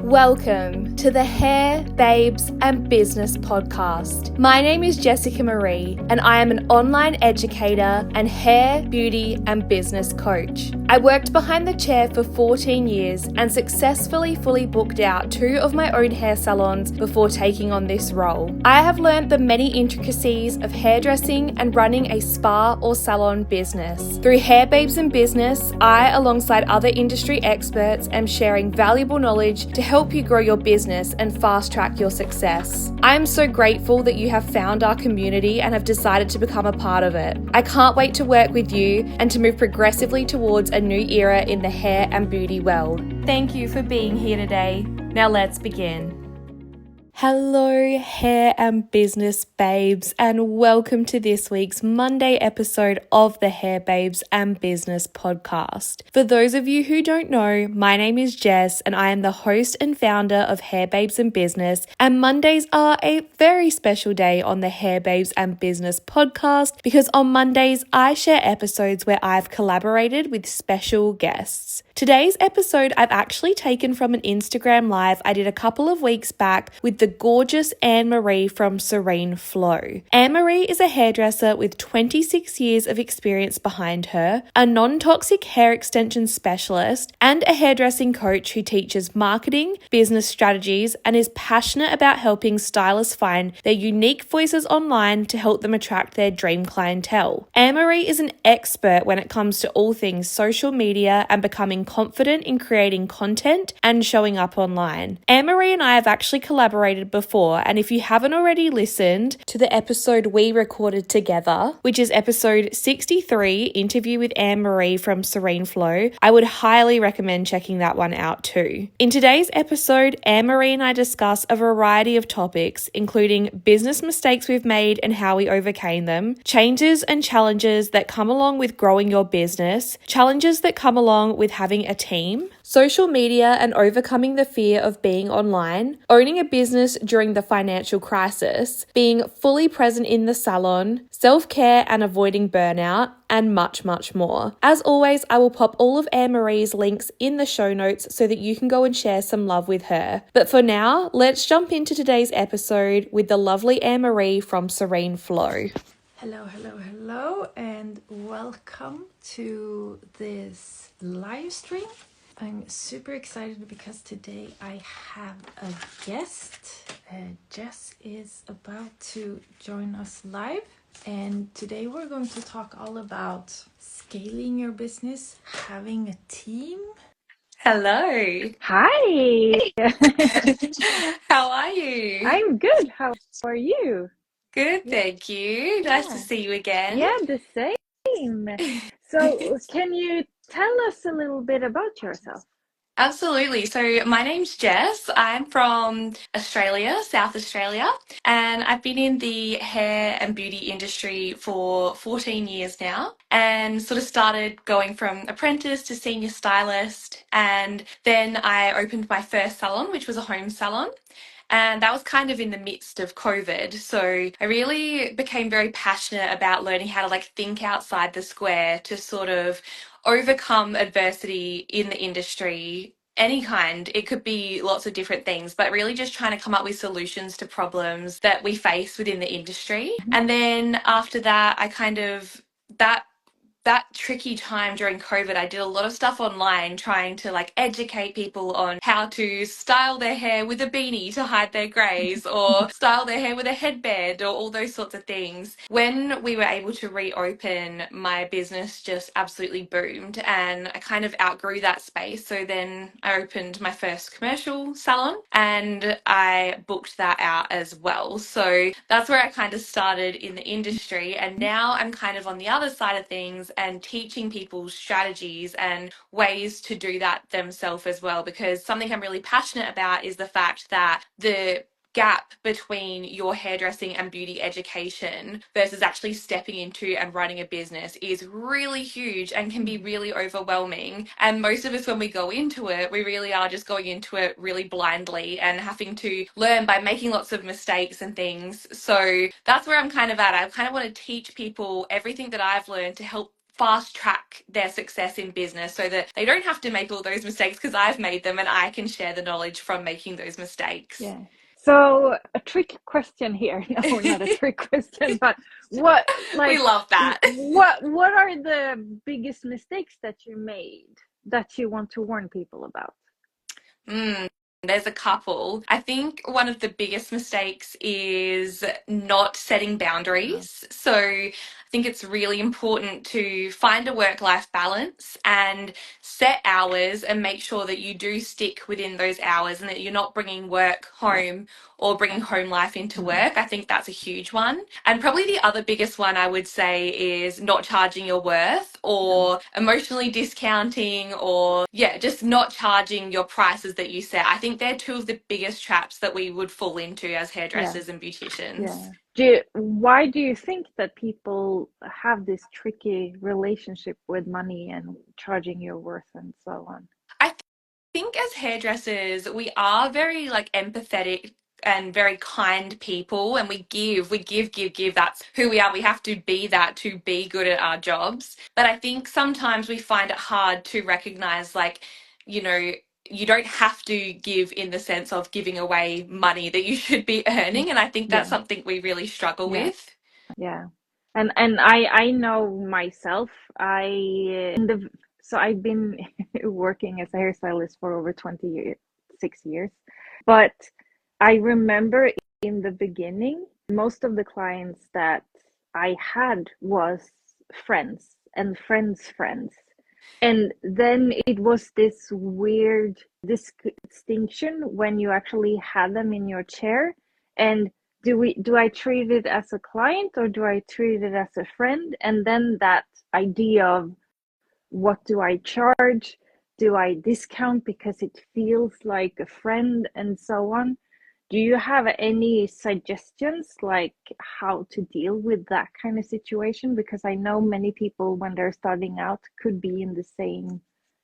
Welcome to the Hair, Babes and Business podcast. My name is Jessica Marie and I am an online educator and hair, beauty and business coach. I worked behind the chair for 14 years and successfully fully booked out 2 of my own hair salons before taking on this role. I have learned the many intricacies of hairdressing and running a spa or salon business. Through Hair, Babes and Business, I, alongside other industry experts, am sharing valuable knowledge to help you grow your business and fast track your success. I am so grateful that you have found our community and have decided to become a part of it. I can't wait to work with you and to move progressively towards a new era in the hair and beauty world. Thank you for being here today. Now let's begin. Hello, hair and business babes, and welcome to this week's Monday episode of the Hair, Babes and Business podcast. For those of you who don't know, my name is Jess and I am the host and founder of Hair, Babes and Business, and Mondays are a very special day on the Hair, Babes and Business podcast because on Mondays I share episodes where I've collaborated with special guests. Today's episode I've actually taken from an Instagram live I did a couple of weeks back with the gorgeous Anne-Marie from Serene Flow. Anne-Marie is a hairdresser with 26 years of experience behind her, a non-toxic hair extension specialist, and a hairdressing coach who teaches marketing, business strategies, and is passionate about helping stylists find their unique voices online to help them attract their dream clientele. Anne-Marie is an expert when it comes to all things social media and becoming confident in creating content and showing up online. Anne-Marie and I have actually collaborated before, and if you haven't already listened to the episode we recorded together, which is episode 63, interview with Anne-Marie from Serene Flow, I would highly recommend checking that one out too. In today's episode, Anne-Marie and I discuss a variety of topics, including business mistakes we've made and how we overcame them, changes and challenges that come along with growing your business, challenges that come along with having a team, social media and overcoming the fear of being online, owning a business during the financial crisis, being fully present in the salon, self-care and avoiding burnout, and much, much more. As always, I will pop all of Anne-Marie's links in the show notes so that you can go and share some love with her. But for now, let's jump into today's episode with the lovely Anne-Marie from Serene Flow. Hello, and welcome to this live stream. I'm super excited because today I have a guest. Jess is about to join us live, and today we're going to talk all about scaling your business, having a team. Hello. Hi. How are you? I'm good. How are you? Good, thank you. Nice to see you again. Yeah, the same. So, can you tell us a little bit about yourself? Absolutely. So my name's Jess. I'm from Australia, South Australia, and I've been in the hair and beauty industry for 14 years now and sort of started going from apprentice to senior stylist. And then I opened my first salon, which was a home salon. And that was kind of in the midst of COVID. So I really became very passionate about learning how to think outside the square to sort of overcome adversity in the industry, any kind. It could be lots of different things, but really just trying to come up with solutions to problems that we face within the industry. And then after that, I kind of, that tricky time during COVID, I did a lot of stuff online trying to educate people on how to style their hair with a beanie to hide their greys or style their hair with a headband or all those sorts of things. When we were able to reopen, my business just absolutely boomed and I kind of outgrew that space. So then I opened my first commercial salon and I booked that out as well. So that's where I kind of started in the industry, and now I'm kind of on the other side of things and teaching people strategies and ways to do that themselves as well, because something I'm really passionate about is the fact that the gap between your hairdressing and beauty education versus actually stepping into and running a business is really huge and can be really overwhelming. And most of us, when we go into it, we really are just going into it really blindly and having to learn by making lots of mistakes and things. So that's where I'm kind of at. I kind of want to teach people everything that I've learned to help fast track their success in business so that they don't have to make all those mistakes, because I've made them and I can share the knowledge from making those mistakes. Yeah. So a trick question here. No, not a trick question, but what We like love that. what are the biggest mistakes that you made that you want to warn people about? There's a couple. I think one of the biggest mistakes is not setting Oh, boundaries. So I think it's really important to find a work-life balance and set hours and make sure that you do stick within those hours and that you're not bringing work yeah. home or bringing home life into Mm. work. I think that's a huge one. And probably the other biggest one I would say is not charging your worth No. or emotionally discounting, or yeah, just not charging your prices that you set. I think they're two of the biggest traps that we would fall into as Yeah. hairdressers and beauticians. Yeah. Why do you think that people have this tricky relationship with money and charging your worth and so on? I think as hairdressers, we are very like empathetic and very kind people, and we give. That's who we are. We have to be that to be good at our jobs. But I think sometimes we find it hard to recognize, like, you know, you don't have to give in the sense of giving away money that you should be earning. And I think that's Yeah. something we really struggle Yeah. with. Yeah. And I know myself. So I've been working as a hairstylist for over 26 years. But I remember in the beginning, most of the clients that I had was friends and friends' friends. And then it was this weird distinction when you actually had them in your chair. And do I treat it as a client or do I treat it as a friend? And then that idea of what do I charge? Do I discount because it feels like a friend and so on? Do you have any suggestions like how to deal with that kind of situation? Because I know many people when they're starting out could be in the same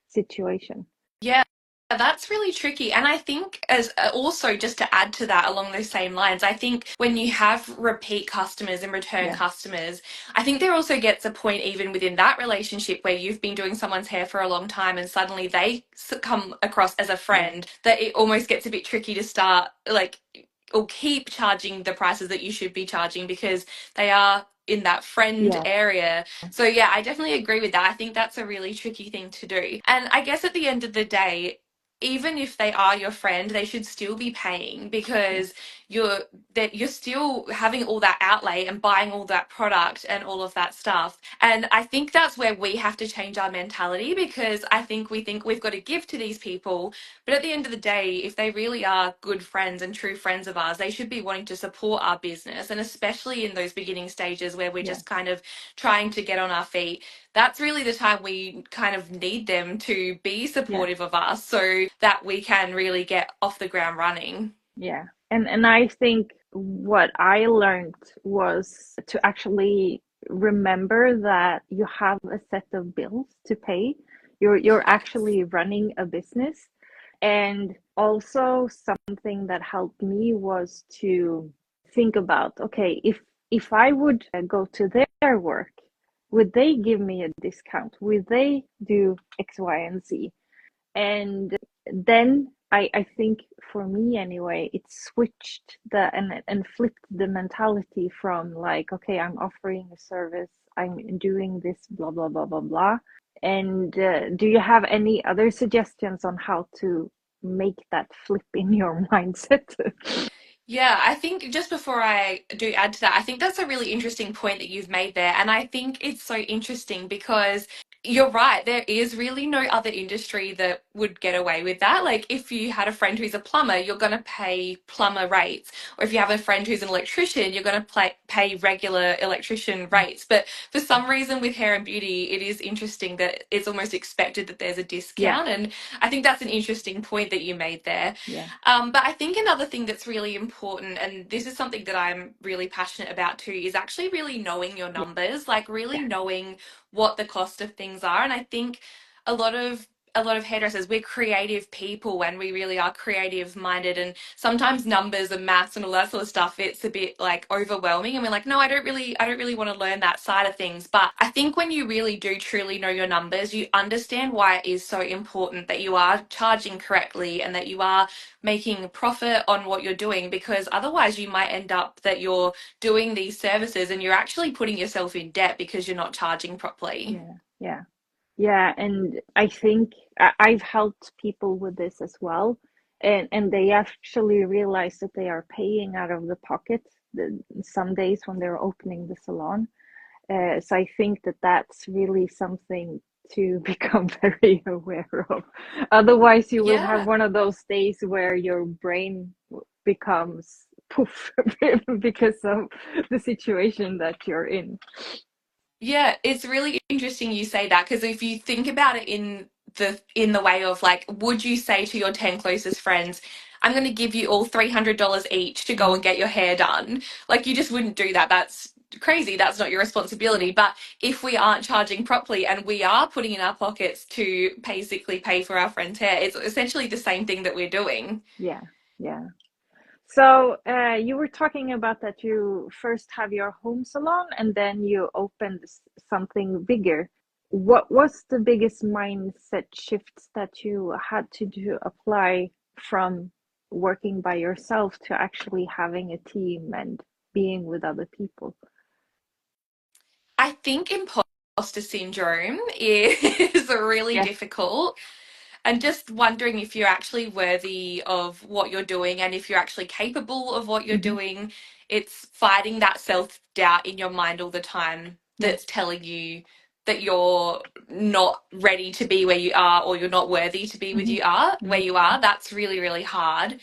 situation. Yeah, that's really tricky. And I think, as also just to add to that along those same lines, I think when you have repeat customers and return Yeah, customers, I think there also gets a point even within that relationship where you've been doing someone's hair for a long time and suddenly they come across as a yeah, friend, that it almost gets a bit tricky to start like or keep charging the prices that you should be charging because they are in that friend yeah, area. So yeah, I definitely agree with that. I think that's a really tricky thing to do. And I guess at the end of the day, even if they are your friend, they should still be paying, yeah, because you're still having all that outlay and buying all that product and all of that stuff. And I think that's where we have to change our mentality, because I think we think we've got to give to these people, but at the end of the day, if they really are good friends and true friends of ours, they should be wanting to support our business. And especially in those beginning stages where we're yeah, just kind of trying to get on our feet, that's really the time we kind of need them to be yeah, supportive of us so that we can really get off the ground running. yeah. And I think what I learned was to actually remember that you have a set of bills to pay. You're Yes. actually running a business. And also something that helped me was to think about, okay, if I would go to their work, would they give me a discount? Would they do X, Y, and Z? And then I think for me anyway, it switched and flipped the mentality from like, okay, I'm offering a service, I'm doing this, blah, blah, blah, blah, blah. And do you have any other suggestions on how to make that flip in your mindset? Yeah, I think just before I do add to that, I think that's a really interesting point that you've made there. And I think it's so interesting because you're right, there is really no other industry that would get away with that. Like, if you had a friend who's a plumber, you're going to pay plumber rates. Or if you have a friend who's an electrician, you're going to pay regular electrician rates. But for some reason, with hair and beauty, it is interesting that it's almost expected that there's a Yeah, discount. And I think that's an interesting point that you made there. yeah, But I think another thing that's really important, and this is something that I'm really passionate about too, is actually really knowing your yeah, numbers, like really yeah, knowing what the cost of things are. And I think a lot of a lot of hairdressers, we're creative people and we really are creative minded, and sometimes numbers and maths and all that sort of stuff, it's a bit like overwhelming, and we're like, no, I don't really want to learn that side of things. But I think when you really do truly know your numbers, you understand why it is so important that you are charging correctly and that you are making profit on what you're doing, because otherwise you might end up that you're doing these services and you're actually putting yourself in debt because you're not charging properly. Yeah, yeah, yeah. And I think I've helped people with this as well, and they actually realize that they are paying out of the pocket some days when they're opening the salon. So I think that that's really something to become very aware of. Otherwise, you will have Yeah. one of those days where your brain becomes poof because of the situation that you're in. Yeah, it's really interesting you say that, because if you think about it in the way of like, would you say to your 10 closest friends, I'm going to give you all $300 each to go and Mhm. get your hair done? Like, you just wouldn't do that. That's crazy. That's not your Yeah, responsibility. But if we aren't charging properly and we are putting in our pockets to basically pay for our friend's hair, it's essentially the same thing that we're doing. yeah, yeah. So you were talking about that you first have your home salon and then you opened something bigger. What was the biggest mindset shifts that you had to do apply from working by yourself to actually having a team and being with other people? I think imposter syndrome is really Yes. difficult, and just wondering if you're actually worthy of what you're doing and if you're actually capable of what you're Hmm. doing. It's fighting that self doubt in your mind all the time Yeah. that's telling you that you're not ready to be where you are, or you're not worthy to be with Hmm. you are where Hmm. you are. That's really, really hard.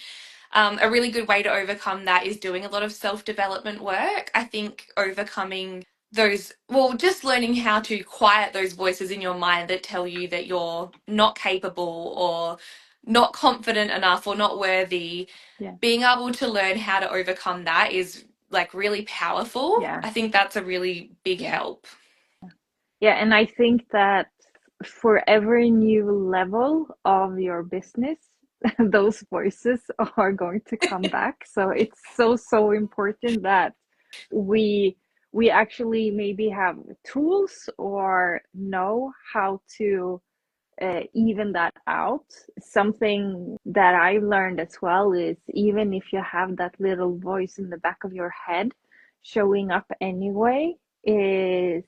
A really good way to overcome that is doing a lot of self development work. I think overcoming those, well, just learning how to quiet those voices in your mind that tell you that you're not capable or not confident enough or not worthy. Yeah. Being able to learn how to overcome that is like really powerful. Yeah. I think that's a really big Yeah. help. Yeah, and I think that for every new level of your business, those voices are going to come back. So it's so, so important that we we actually maybe have tools or know how to even that out. Something that I've learned as well is even if you have that little voice in the back of your head, showing up anyway is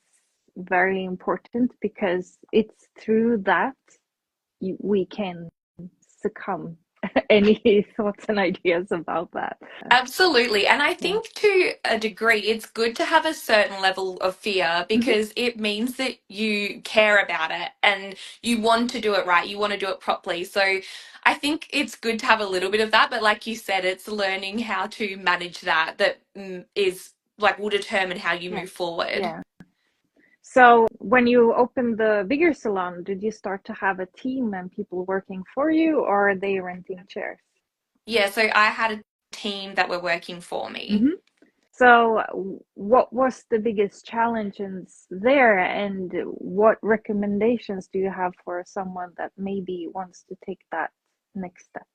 very important because it's through that we can succumb any thoughts and ideas about that. Absolutely. And I Yeah. think to a degree, it's good to have a certain level of fear, Hmm. because it means that you care about it and you want to do it right. You want to do it properly. So I think it's good to have a little bit of that. But like you said, it's learning how to manage that is like will determine how you Yeah. move forward. Yeah. So when you opened the bigger salon, did you start to have a team and people working for you, or are they renting chairs? Yeah. So I had a team that were working for me. Hmm. So what was the biggest challenges there, and what recommendations do you have for someone that maybe wants to take that next step?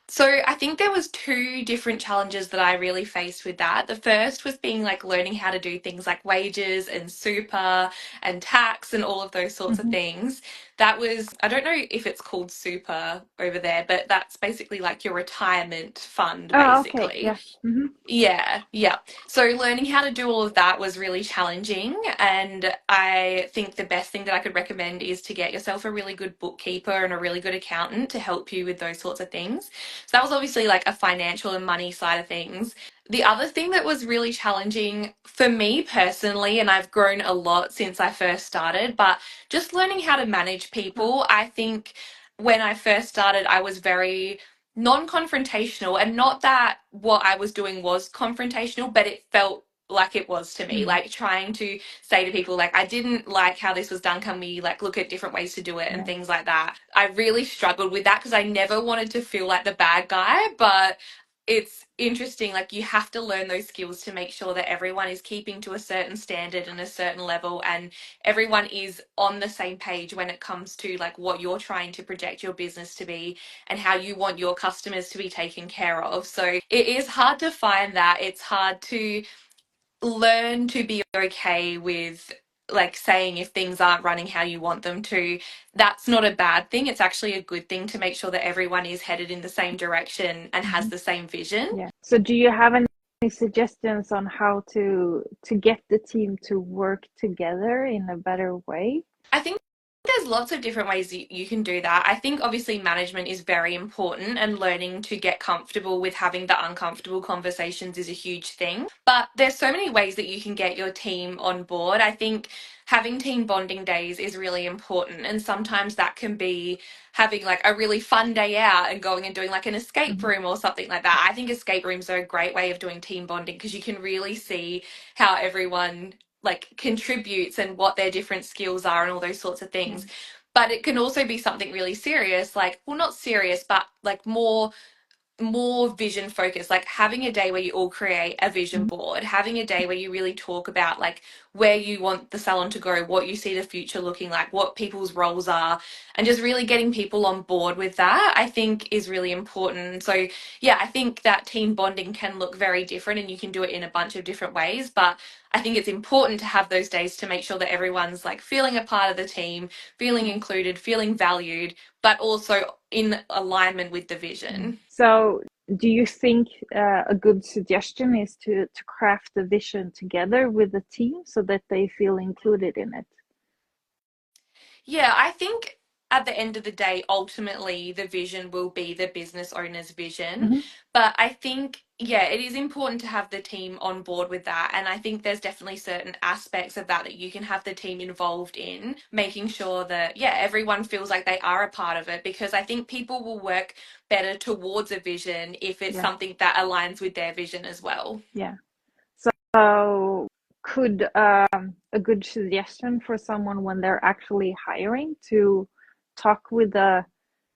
So I think there was two different challenges that I really faced with that. The first was being like learning how to do things like wages and super and tax and all of those sorts of Hmm. things. That was, I don't know if it's called super over there, but that's basically like your retirement fund, Oh, okay. basically. Yeah. Hmm. Yeah, yeah. So learning how to do all of that was really challenging, and I think the best thing that I could recommend is to get yourself a really good bookkeeper and a really good accountant to help you with those sorts of things. So that was obviously like a financial and money side of things. The other thing that was really challenging for me personally, and I've grown a lot since I first started, but just learning how to manage people. I think when I first started, I was very non-confrontational, and not that what I was doing was confrontational, but it felt like it was to me, Mm. like trying to say to people like, I didn't like how this was done, can we like look at different ways to do it and Yeah. things like that. I really struggled with that because I never wanted to feel like the bad guy, but it's interesting, like you have to learn those skills to make sure that everyone is keeping to a certain standard and a certain level, and everyone is on the same page when it comes to like what you're trying to project your business to be and how you want your customers to be taken care of. So it is hard to find that. It's hard to learn to be okay with like saying if things aren't running how you want them to. That's not a bad thing. It's actually a good thing to make sure that everyone is headed in the same direction and has the same vision. Yeah. So do you have any suggestions on how to get the team to work together in a better way? I think there's lots of different ways you can do that. I think obviously management is very important, and learning to get comfortable with having the uncomfortable conversations is a huge thing. But there's so many ways that you can get your team on board. I think having team bonding days is really important, and sometimes that can be having like a really fun day out and going and doing like an escape room or something like that. I think escape rooms are a great way of doing team bonding because you can really see how everyone like contributes and what their different skills are and all those sorts of things. But it can also be something really serious, like, well, not serious, but like more vision focused, like having a day where you all create a vision board, having a day where you really talk about like where you want the salon to go, what you see the future looking like, what people's roles are, and just really getting people on board with that, I think is really important. So yeah, I think that team bonding can look very different and you can do it in a bunch of different ways, but I think it's important to have those days to make sure that everyone's like feeling a part of the team, feeling included, feeling valued, but also in alignment with the vision. So do you think a good suggestion is to craft the vision together with the team so that they feel included in it? Yeah, I think at the end of the day, ultimately, the vision will be the business owner's vision. But I think, yeah, it is important to have the team on board with that. And I think there's definitely certain aspects of that that you can have the team involved in, making sure that, yeah, everyone feels like they are a part of it. Because I think people will work better towards a vision if it's something that aligns with their vision as well. Yeah. So could a good suggestion for someone when they're actually hiring to talk with the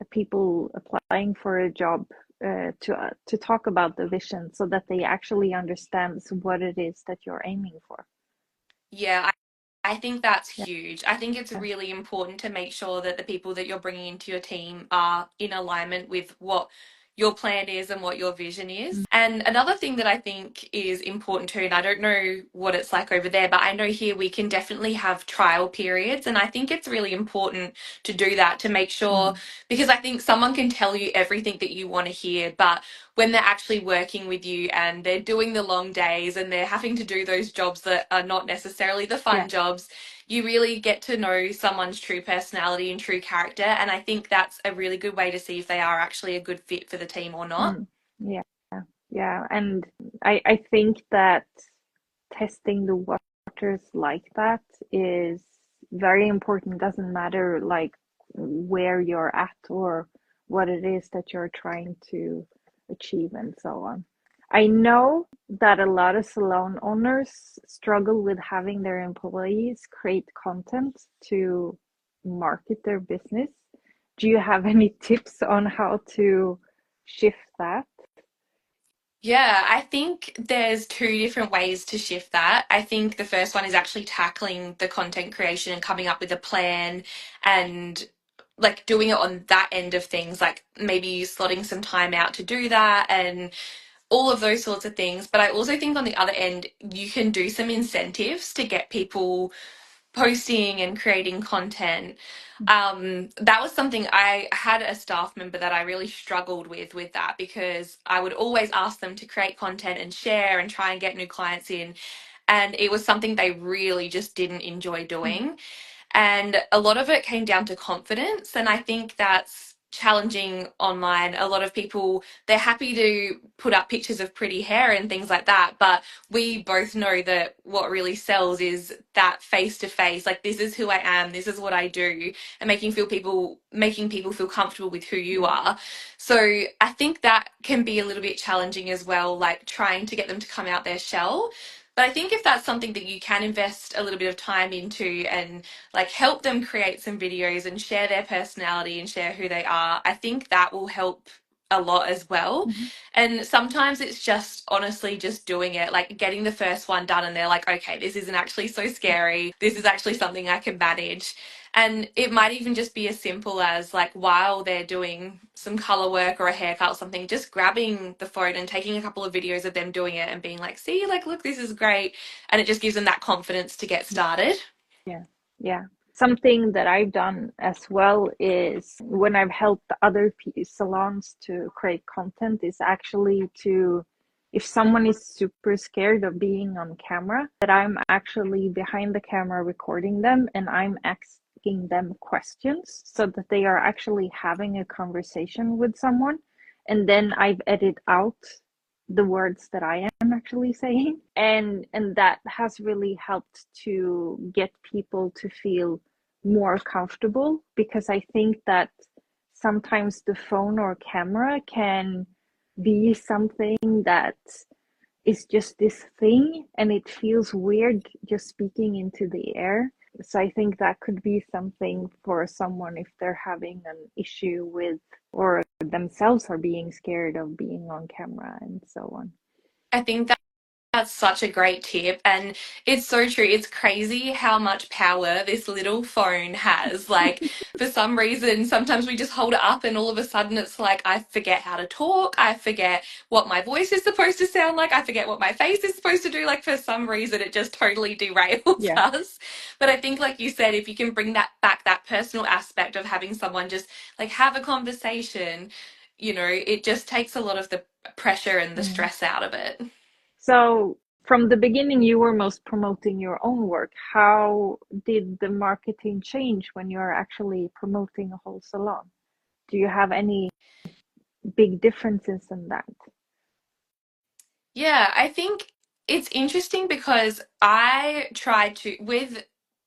people applying for a job to talk about the vision so that they actually understand what it is that you're aiming for? Yeah, I think that's Yeah. huge. I think it's really important to make sure that the people that you're bringing into your team are in alignment with what your plan is and what your vision is. And another thing that I think is important too, and I don't know what it's like over there, but I know here we can definitely have trial periods. And I think it's really important to do that to make sure, because I think someone can tell you everything that you want to hear, but when they're actually working with you and they're doing the long days and they're having to do those jobs that are not necessarily the fun jobs, you really get to know someone's true personality and true character. And I think that's a really good way to see if they are actually a good fit for the team or not. Yeah, yeah. And I think that testing the waters like that is very important. Doesn't matter like where you're at or what it is that you're trying to achieve and so on. I know that a lot of salon owners struggle with having their employees create content to market their business. Do you have any tips on how to shift that? Yeah, I think there's two different ways to shift that. I think the first one is actually tackling the content creation and coming up with a plan and like doing it on that end of things, like maybe slotting some time out to do that and all of those sorts of things. But I also think on the other end, you can do some incentives to get people posting and creating content. That was something I had a staff member that I really struggled with that because I would always ask them to create content and share and try and get new clients in. And it was something they really just didn't enjoy doing. And a lot of it came down to confidence. And I think that's challenging online. A lot of people, they're happy to put up pictures of pretty hair and things like that. But we both know that what really sells is that face to face, like this is who I am, this is what I do, and making people feel comfortable with who you are. So I think that can be a little bit challenging as well, like trying to get them to come out their shell. But I think if that's something that you can invest a little bit of time into and like help them create some videos and share their personality and share who they are, I think that will help a lot as well. Mhm. And sometimes it's just honestly just doing it, like getting the first one done and they're like, okay, this isn't actually so scary. This is actually something I can manage. And it might even just be as simple as like while they're doing some color work or a haircut or something, just grabbing the phone and taking a couple of videos of them doing it and being like, see, like, look, this is great. And it just gives them that confidence to get started. Yeah, yeah. Something that I've done as well is when I've helped other salons to create content is actually to, if someone is super scared of being on camera, that I'm actually behind the camera recording them and I'm asking them questions so that they are actually having a conversation with someone. And then I've edited out the words that I am actually saying, and that has really helped to get people to feel more comfortable, because I think that sometimes the phone or camera can be something that is just this thing and it feels weird just speaking into the air. So I think that could be something for someone if they're having an issue with, or themselves are being scared of being on camera and so on. I think that's such a great tip. And it's so true. It's crazy how much power this little phone has. Like, for some reason, sometimes we just hold it up and all of a sudden it's like, I forget how to talk. I forget what my voice is supposed to sound like. I forget what my face is supposed to do. Like, for some reason, it just totally derails Yeah. us. But I think, like you said, if you can bring that back, that personal aspect of having someone just like have a conversation, it just takes a lot of the pressure and the Mm. stress out of it. So from the beginning, you were most promoting your own work. How did the marketing change when you're actually promoting a whole salon? Do you have any big differences in that? Yeah, I think it's interesting because I tried to, with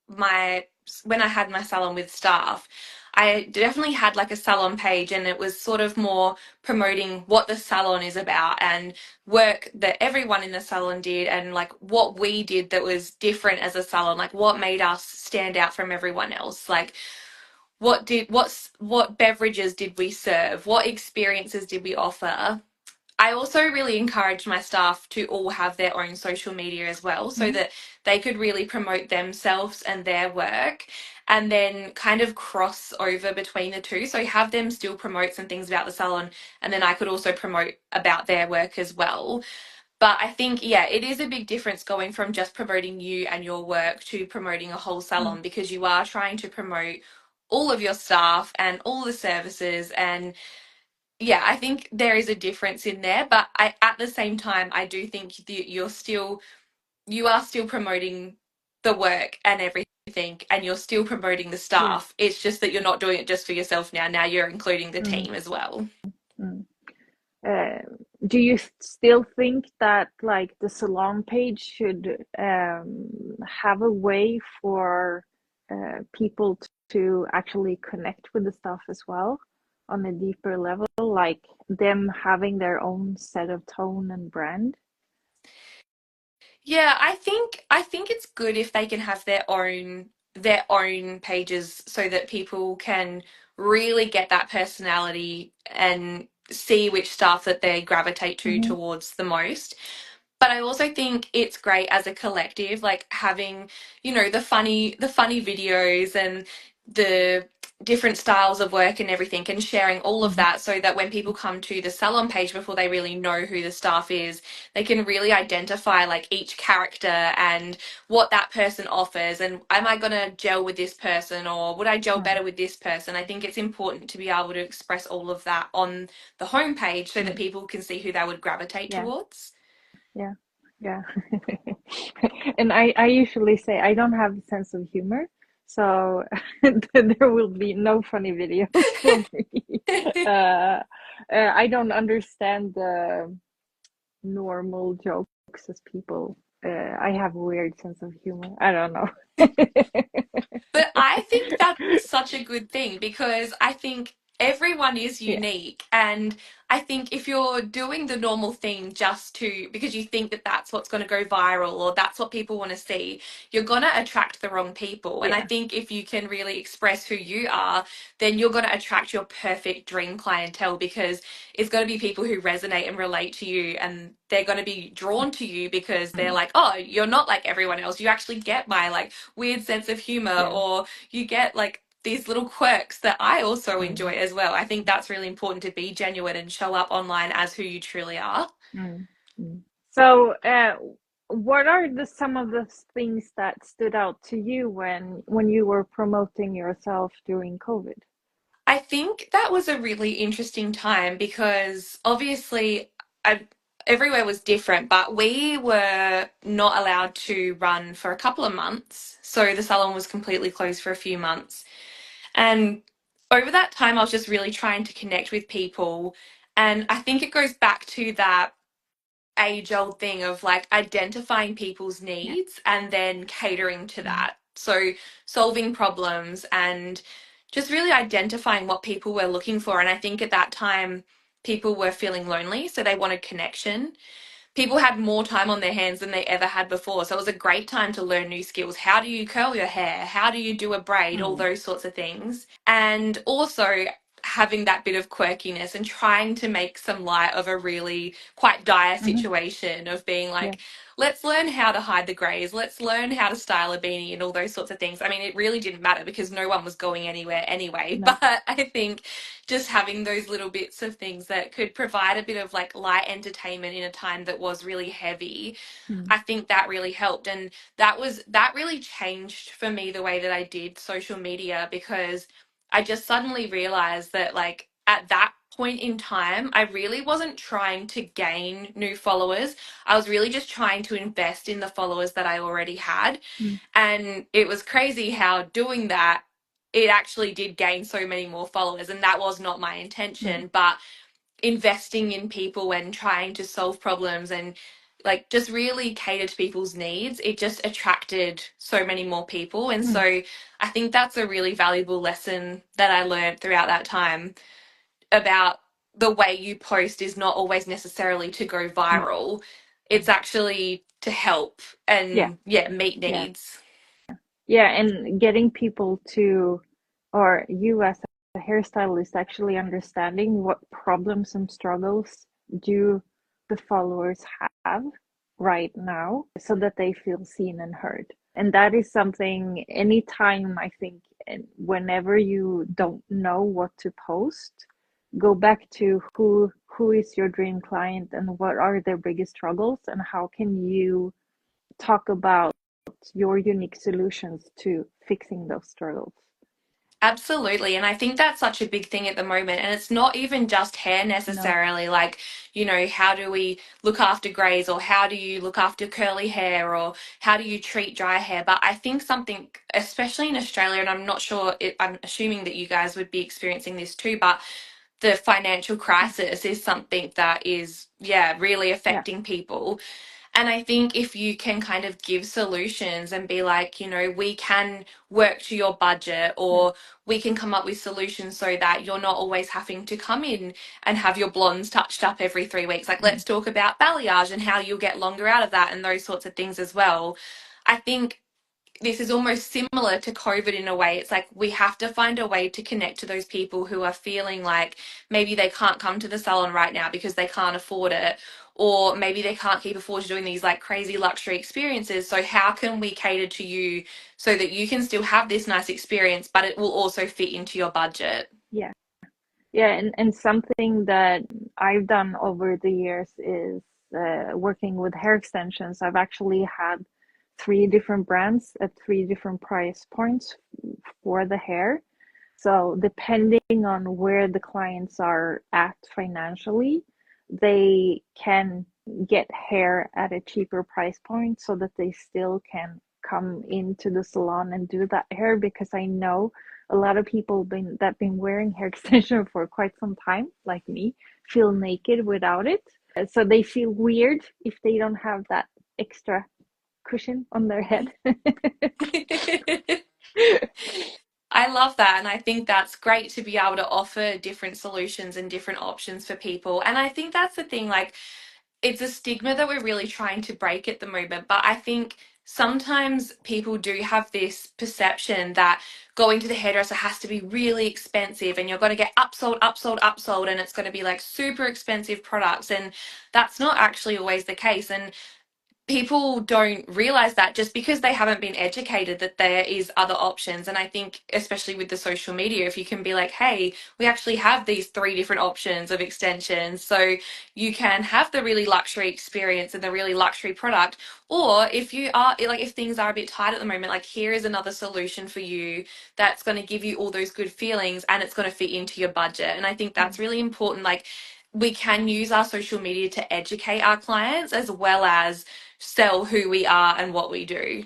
my, when I had my salon with staff, I definitely had like a salon page and it was sort of more promoting what the salon is about and work that everyone in the salon did and like what we did that was different as a salon, like what made us stand out from everyone else. Like what beverages did we serve? What experiences did we offer? I also really encouraged my staff to all have their own social media as well so Mhm. that they could really promote themselves and their work and then kind of cross over between the two. So have them still promote some things about the salon and then I could also promote about their work as well. But I think, yeah, it is a big difference going from just promoting you and your work to promoting a whole Mm. salon because you are trying to promote all of your staff and all the services and yeah, I think there is a difference in there, but at the same time, I do think you are still promoting the work and everything, and you're still promoting the Yeah. staff. It's just that you're not doing it just for yourself now. Now you're including the Mm. team as well. Mm. Uh, do you still think that like the salon page should have a way for people to actually connect with the stuff as well on a deeper level, like them having their own set of tone and brand? Yeah, I think it's good if they can have their own pages so that people can really get that personality and see which stuff that they gravitate to Mm-hmm. towards the most. But I also think it's great as a collective, like having, the funny videos and the different styles of work and everything and sharing all of Mm-hmm. that so that when people come to the salon page before they really know who the staff is, they can really identify like each character and what that person offers and am I going to gel with this person or would I gel Mm. better with this person? I think it's important to be able to express all of that on the homepage so that Mm. people can see who they would gravitate Yeah, towards. yeah, yeah. And I usually say I don't have a sense of humor, so there will be no funny videos for me. Uh, I don't understand the normal jokes as people. I have a weird sense of humor. I don't know. But I think that's such a good thing because I think everyone is Yeah. unique. And I think if you're doing the normal thing just to, because you think that that's what's going to go viral or that's what people want to see, you're going to attract the wrong people. And I Yeah. think if you can really express who you are, then you're going to attract your perfect dream clientele, because it's going to be people who resonate and relate to you, and they're going to be drawn to you because they're Mm. like, oh, you're not like everyone else. You actually get my like weird sense of humor, Yeah. or you get like these little quirks that I also enjoy Mm. as well. I think that's really important, to be genuine and show up online as who you truly are. Mm. Mm. So, what are some of the things that stood out to you when you were promoting yourself during COVID? I think that was a really interesting time because obviously I, everywhere was different, but we were not allowed to run for a couple of months. So the salon was completely closed for a few months. And over that time, I was just really trying to connect with people. And I think it goes back to that age old thing of like identifying people's Yeah. needs and then catering to Mm. that. So solving problems and just really identifying what people were looking for. And I think at that time, people were feeling lonely, so they wanted connection. People had more time on their hands than they ever had before. So it was a great time to learn new skills. How do you curl your hair? How do you do a braid? All Mm. those sorts of things. And also having that bit of quirkiness and trying to make some light of a really quite dire Mm-hmm. situation of being Yeah. like, let's learn how to hide the grays, let's learn how to style a beanie and all those sorts of things. I mean, it really didn't matter because no one was going anywhere anyway. No. But I think just having those little bits of things that could provide a bit of like light entertainment in a time that was really heavy, Mm. I think that really helped. And that really changed for me the way that I did social media, because I just suddenly realized that like at that point in time, I really wasn't trying to gain new followers. I was really just trying to invest in the followers that I already had. Mm. And it was crazy how doing that, it actually did gain so many more followers. And that was not my Mm. intention. But investing in people and trying to solve problems and like just really cater to people's needs, it just attracted so many more people. And Mm. so I think that's a really valuable lesson that I learned throughout that time, about the way you post is not always necessarily to go Mm. viral. It's actually to help Yeah. and yeah, meet Yeah. needs. Yeah, and getting people to, or you as a hairstylist, actually understanding what problems and struggles do the followers have right now so that they feel seen and heard. And that is something, anytime I think, whenever you don't know what to post, go back to who is your dream client and what are their biggest struggles, and how can you talk about your unique solutions to fixing those struggles. Absolutely. And I think that's such a big thing at the moment. And it's not even just hair No. necessarily. Like, you know, how do we look after grays, or how do you look after curly hair, or how do you treat dry hair? But I think something, especially in Australia, and I'm not sure, I'm assuming that you guys would be experiencing this too, but the financial crisis is something that is, yeah, really Yeah. affecting people. And I think if you can kind of give solutions and be like, you know, we can work to your budget, Yeah. or we can come up with solutions so that you're not always having to come in and have your blondes touched up every 3 weeks. Like, Mm. let's talk about balayage and how you'll get longer out of that and those sorts of things as well. I think this is almost similar to COVID in a way. It's like we have to find a way to connect to those people who are feeling like maybe they can't come to the salon right now because they can't afford it, or maybe they can't keep afford to doing these like crazy luxury experiences. So how can we cater to you so that you can still have this nice experience, but it will also fit into your budget? Yeah. Yeah. And something that I've done over the years is working with hair extensions. I've actually had three different brands at three different price points for the hair. So depending on where the clients are at financially, they can get hair at a cheaper price point so that they still can come into the salon and do that hair, because I know a lot of people been wearing hair extension for quite some time, like me, feel naked without it. So they feel weird if they don't have that extra cushion on their head. I love that. And I think that's great to be able to offer different solutions and different options for people. And I think that's the thing, like, it's a stigma that we're really trying to break at the moment. But I think sometimes people do have this perception that going to the hairdresser has to be really expensive and you're going to get upsold, upsold, upsold, and it's going to be like super expensive products. And that's not actually always the case. And people don't realize that just because they haven't been educated that there is other options. And I think especially with the social media, if you can be like, hey, we actually have these 3 different options of extensions, so you can have the really luxury experience and the really luxury product, or if you are like, if things are a bit tight at the moment, like, here is another solution for you that's going to give you all those good feelings and it's going to fit into your budget. And I think that's really important. Like, we can use our social media to educate our clients as well as sell who we are and what we do.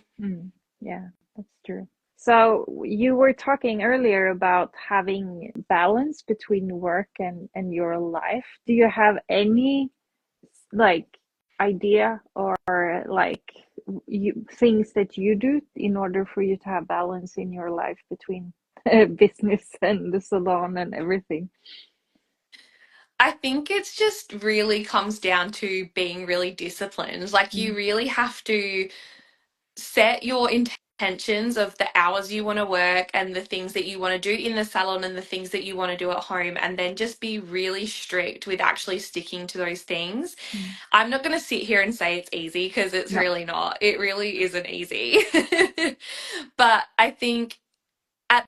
Yeah, that's true. So you were talking earlier about having balance between work and your life. Do you have any like idea or like things that you do in order for you to have balance in your life between business and the salon and everything? I think it's just really comes down to being really disciplined. Like, you really have to set your intentions of the hours you want to work and the things that you want to do in the salon and the things that you want to do at home, and then just be really strict with actually sticking to those things. I'm not going to sit here and say it's easy, because it's No. really not. It really isn't easy. But I think at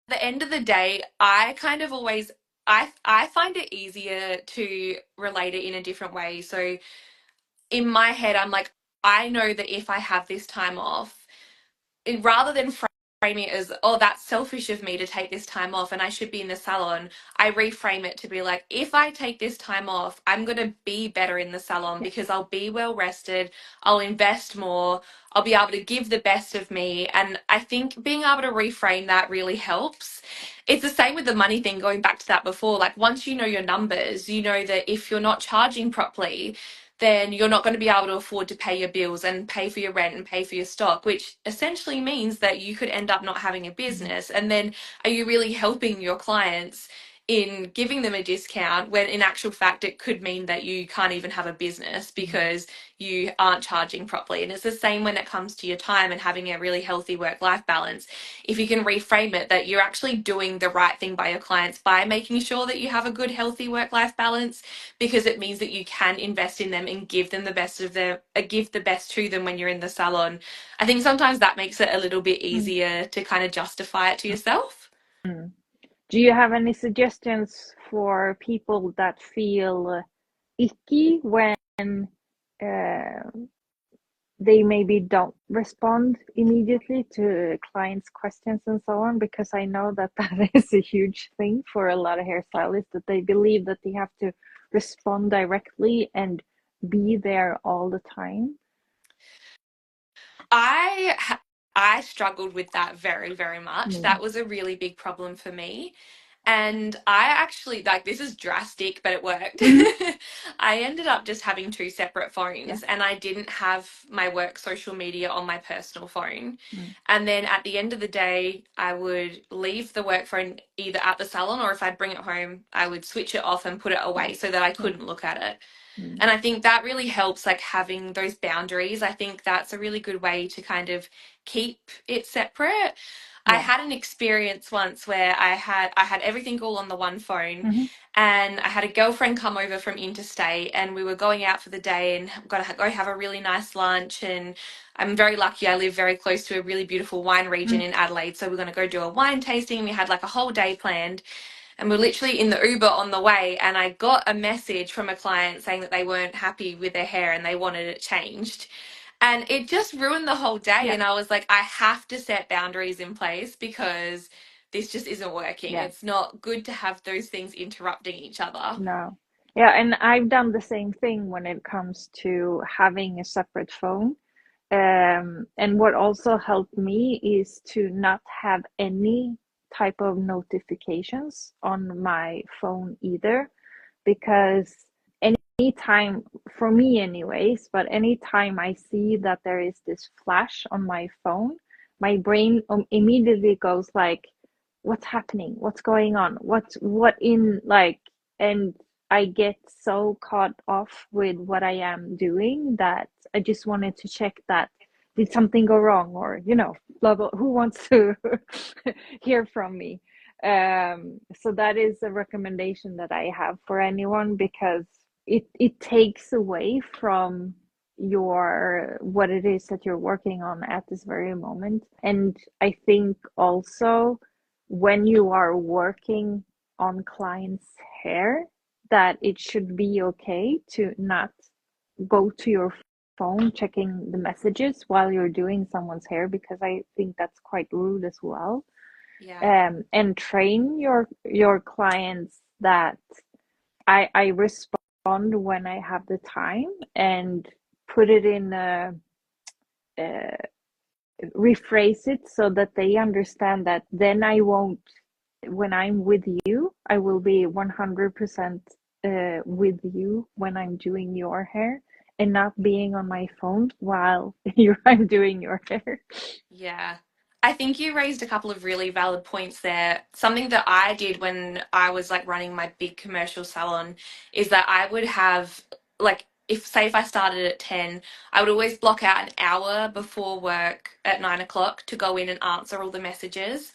the end of the day, I kind of always I find it easier to relate it in a different way. So in my head, I'm like, I know that if I have this time off, rather than frame it as, oh, that's selfish of me to take this time off and I should be in the salon, I reframe it to be like, if I take this time off, I'm going to be better in the salon Yes. because I'll be well rested, I'll invest more, I'll be able to give the best of me. And I think being able to reframe that really helps. It's the same with the money thing, going back to that before. Like, once you know your numbers, you know that if you're not charging properly, then you're not going to be able to afford to pay your bills and pay for your rent and pay for your stock, which essentially means that you could end up not having a business. And then are you really helping your clients in giving them a discount when in actual fact it could mean that you can't even have a business because you aren't charging properly? And it's the same when it comes to your time and having a really healthy work-life balance. If you can reframe it that you're actually doing the right thing by your clients by making sure that you have a good healthy work-life balance, because it means that you can invest in them and give them the best of their give the best to them when you're in the salon. I think sometimes that makes it a little bit easier to kind of justify it to yourself. Do you have any suggestions for people that feel icky when uh, they maybe don't respond immediately to clients' questions and so on? Because I know that that is a huge thing for a lot of hairstylists, that they believe that they have to respond directly and be there all the time. I struggled with that very, very much. That was a really big problem for me. And I actually, like, this is drastic, but it worked. I ended up just having 2 separate Yeah. phones, and I didn't have my work social media on my personal phone. And then at the end of the day, I would leave the work phone either at the salon, or if I'd bring it home, I would switch it off and put it away so that I couldn't look at it. And I think that really helps, like, having those boundaries. I think that's a really good way to kind of keep it separate. I had an experience once where I had everything all on the one phone, and I had a girlfriend come over from interstate, and we were going out for the day and gonna go have a really nice lunch. And I'm very lucky, I live very close to a really beautiful wine region in Adelaide, so we're going to go do a wine tasting. We had like a whole day planned, and we're literally in the Uber on the way, and I got a message from a client saying that they weren't happy with their hair and they wanted it changed. And it just ruined the whole day. Yeah. And I was like, I have to set boundaries in place because this just isn't working. Yeah. It's not good to have those things interrupting each other. No. Yeah, and I've done the same thing when it comes to having a separate phone. And what also helped me is to not have any type of notifications on my phone either, because anytime, for me anyways, but anytime I see that there is this flash on my phone, my brain immediately goes like, what's happening, what's going on, what in like, and I get so caught off with what I am doing that I just wanted to check that, did something go wrong, or blah blah, who wants to hear from me. So that is a recommendation that I have for anyone, because it takes away from your what it is that you're working on at this very moment. And I think also, when you are working on clients' hair, that it should be okay to not go to your phone checking the messages while you're doing someone's hair, because I think that's quite rude as well. Yeah. And train your clients that I respond when I have the time, and put it in rephrase it so that they understand that then I won't, when I'm with you, I will be 100% with you when I'm doing your hair, and not being on my phone while I'm doing your hair. Yeah. I think you raised a couple of really valid points there. Something that I did when I was like running my big commercial salon is that I would have like, if I started at 10, I would always block out an hour before work at 9 o'clock to go in and answer all the messages.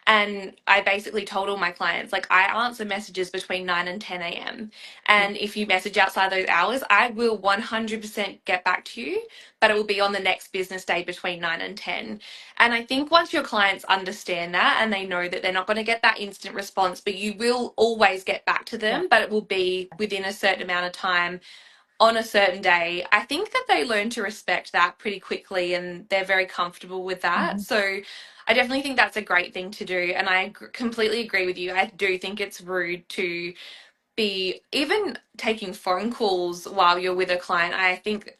And I basically told all my clients, like, I answer messages between 9 and 10 a.m. Yeah. And if you message outside those hours, I will 100% get back to you, but it will be on the next business day between 9 and 10. And I think once your clients understand that and they know that they're not going to get that instant response, but you will always get back to Yeah. them, but it will be within a certain amount of time on a certain day, I think that they learn to respect that pretty quickly and they're very comfortable with that. Mm-hmm. So I definitely think that's a great thing to do. And I completely agree with you. I do think it's rude to be even taking phone calls while you're with a client. I think,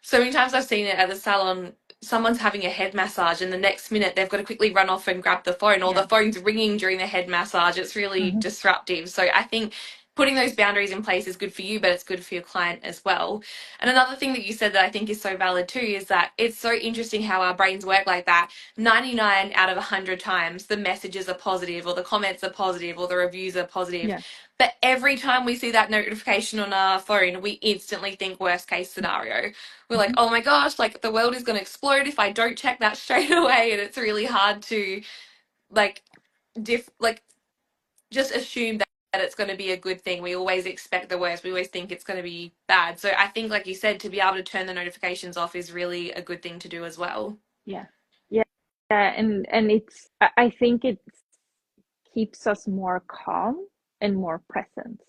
so many times I've seen it at the salon, someone's having a head massage and the next minute they've got to quickly run off and grab the phone, or Yeah. the phone's ringing during the head massage. It's really Mm-hmm. disruptive. So I think putting those boundaries in place is good for you, but it's good for your client as well. And another thing that you said that I think is so valid too is that it's so interesting how our brains work like that. 99 out of 100 times the messages are positive, or the comments are positive, or the reviews are positive. Yeah. But every time we see that notification on our phone, we instantly think worst case scenario. We're like, Mm-hmm. oh my gosh, like the world is going to explode if I don't check that straight away. And it's really hard to like, just assume that it's going to be a good thing. We always expect the worst. We always think it's going to be bad. So I think, like you said, to be able to turn the notifications off is really a good thing to do as well. Yeah. Yeah. Yeah. And I think it keeps us more calm and more present.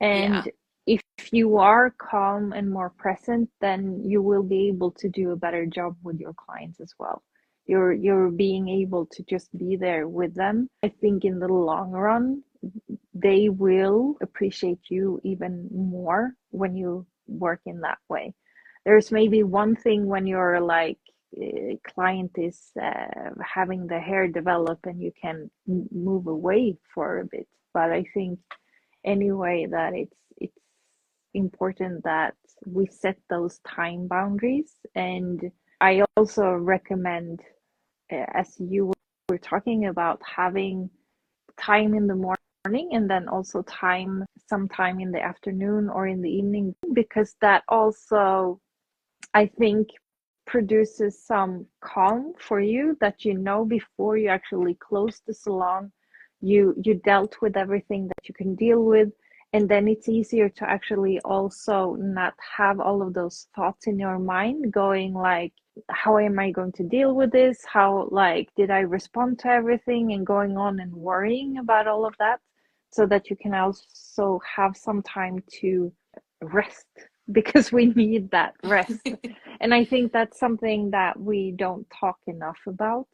Yeah. And if you are calm and more present, then you will be able to do a better job with your clients as well. You're being able to just be there with them. I think in the long run, they will appreciate you even more when you work in that way. There's maybe one thing when you're like, client is having the hair develop and you can move away for a bit, but I think anyway that it's important that we set those time boundaries. And I also recommend, as you were talking about, having time in the morning and then also time sometime in the afternoon or in the evening, because that also, I think, produces some calm for you, that before you actually close the salon, you dealt with everything that you can deal with, and then it's easier to actually also not have all of those thoughts in your mind going like, how am I going to deal with this, how, like, did I respond to everything, and going on and worrying about all of that, so that you can also have some time to rest, because we need that rest. And I think that's something that we don't talk enough about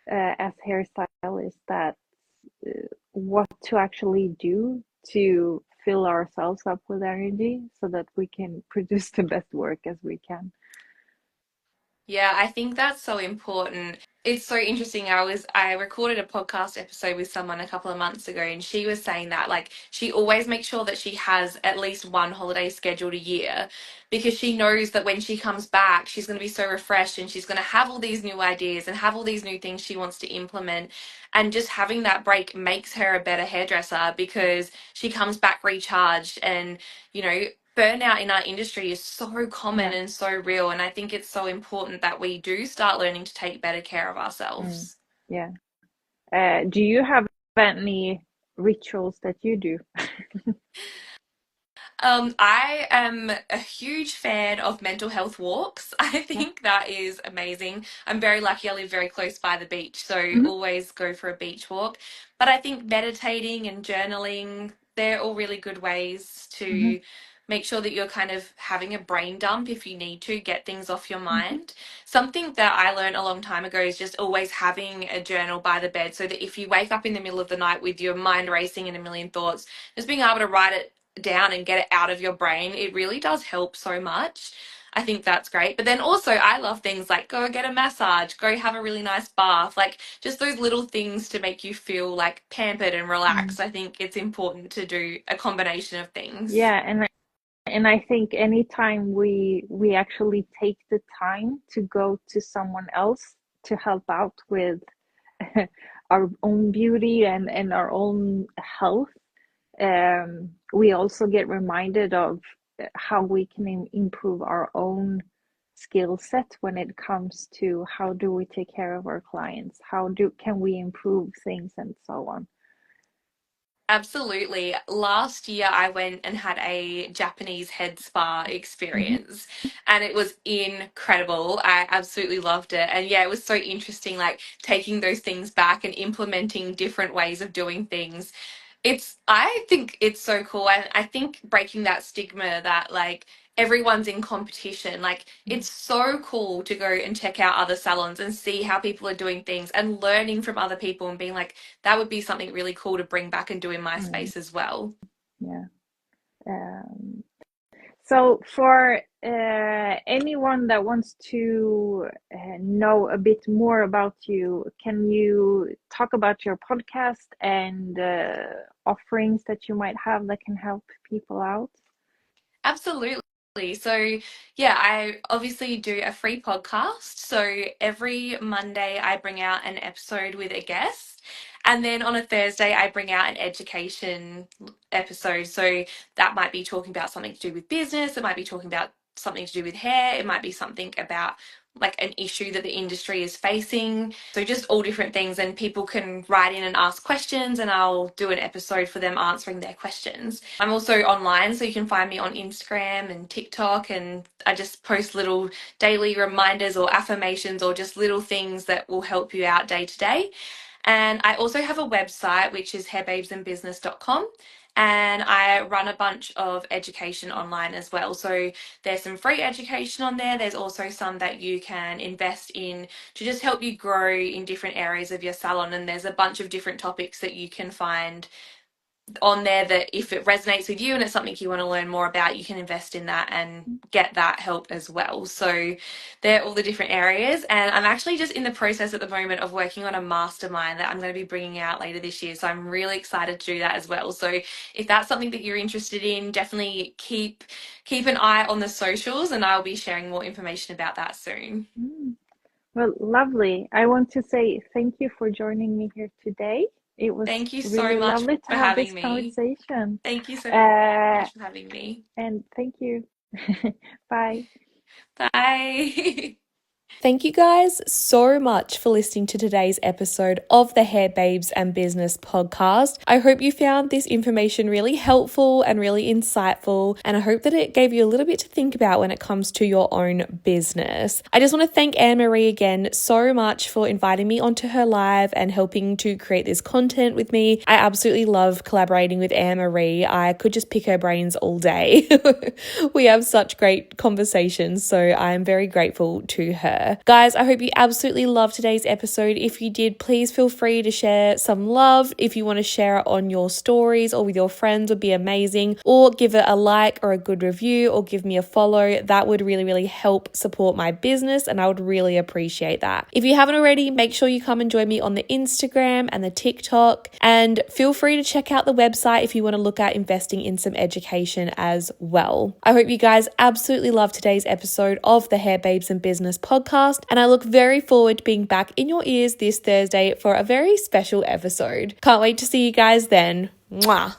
as hairstylists, that what to actually do to fill ourselves up with energy so that we can produce the best work as we can. Yeah, I think that's so important. It's so interesting. I recorded a podcast episode with someone a couple of months ago, and she was saying that like she always makes sure that she has at least one holiday scheduled a year, because she knows that when she comes back she's going to be so refreshed and she's going to have all these new ideas and have all these new things she wants to implement, and just having that break makes her a better hairdresser because she comes back recharged. And you know, burnout in our industry is so common Yeah. and so real, and I think it's so important that we do start learning to take better care of Mm. ourselves. Yeah. Do you have any rituals that you do? I am a huge fan of mental health walks. I Yeah. think that is amazing. I'm very lucky I live very close by the beach, so Mhm. always go for a beach walk. But I think meditating and journaling, they're all really good ways Mhm. to make sure that you're kind of having a brain dump if you need to get things off your Mhm. mind. Something that I learned a long time ago is just always having a journal by the bed, so that if you wake up in the middle of the night with your mind racing and a million thoughts, just being able to write it down and get it out of your brain, it really does help so much. I think that's great. But then also, I love things like go get a massage, go have a really nice bath, like just those little things to make you feel like pampered and Mm. relaxed. I think it's important to do a combination of things. Yeah, and I think anytime we actually take the time to go to someone else to help out with our own beauty and our own health, we also get reminded of how we can improve our own skill set when it comes to how do we take care of our clients, how do can we improve things and so on. Absolutely. Last year, I went and had a Japanese head spa Mhm. experience, and it was incredible. I absolutely loved it. And yeah, it was so interesting, like taking those things back and implementing different ways of doing things. I think it's so cool. And I think breaking that stigma that like everyone's in competition, like Mm. it's so cool to go and check out other salons and see how people are doing things and learning from other people and being like, that would be something really cool to bring back and do in my Mm. space as well. Yeah. Um, So, for anyone that wants to know a bit more about you, can you talk about your podcast and offerings that you might have that can help people out? Absolutely. So, yeah, I obviously do a free podcast. So, every Monday, I bring out an episode with a guest. And then on a Thursday, I bring out an education episode. So, that might be talking about something to do with business, it might be talking about something to do with hair, it might be something about like an issue that the industry is facing. So just all different things, and people can write in and ask questions, and I'll do an episode for them answering their questions. I'm also online, so you can find me on Instagram and TikTok, and I just post little daily reminders or affirmations or just little things that will help you out day to day. And I also have a website, which is hairbabesandbusiness.com. And I run a bunch of education online as well. So there's some free education on there. There's also some that you can invest in to just help you grow in different areas of your salon. And there's a bunch of different topics that you can find on there that if it resonates with you and it's something you want to learn more about, you can invest in that and get that help as well. So they're all the different areas. And I'm actually just in the process at the moment of working on a mastermind that I'm going to be bringing out later this year. So I'm really excited to do that as well. So if that's something that you're interested in, definitely keep an eye on the socials, and I'll be sharing more information about that soon. Mm. Well, lovely. I want to say thank you for joining me here today. It was Thank you so really much lovely to for have this having me. conversation. Thank you so Uh, much for having me. and thank you. Bye. Bye. Thank you guys so much for listening to today's episode of the Hair Babes and Business podcast. I hope you found this information really helpful and really insightful, and I hope that it gave you a little bit to think about when it comes to your own business. I just want to thank Anne-Marie again so much for inviting me onto her live and helping to create this content with me. I absolutely love collaborating with Anne-Marie. I could just pick her brains all day. We have such great conversations, so I am very grateful to her. her. Guys, I hope you absolutely loved today's episode. If you did, please feel free to share some love. If you want to share it on your stories or with your friends would be amazing, or give it a like or a good review or give me a follow. That would really, really help support my business and I would really appreciate that. If you haven't already, make sure you come and join me on the Instagram and the TikTok, and feel free to check out the website if you want to look at investing in some education as well. I hope you guys absolutely love today's episode of the Hair Babes and Business podcast, and I look very forward to being back in your ears this Thursday for a very special episode. Can't wait to see you guys then. Mwah.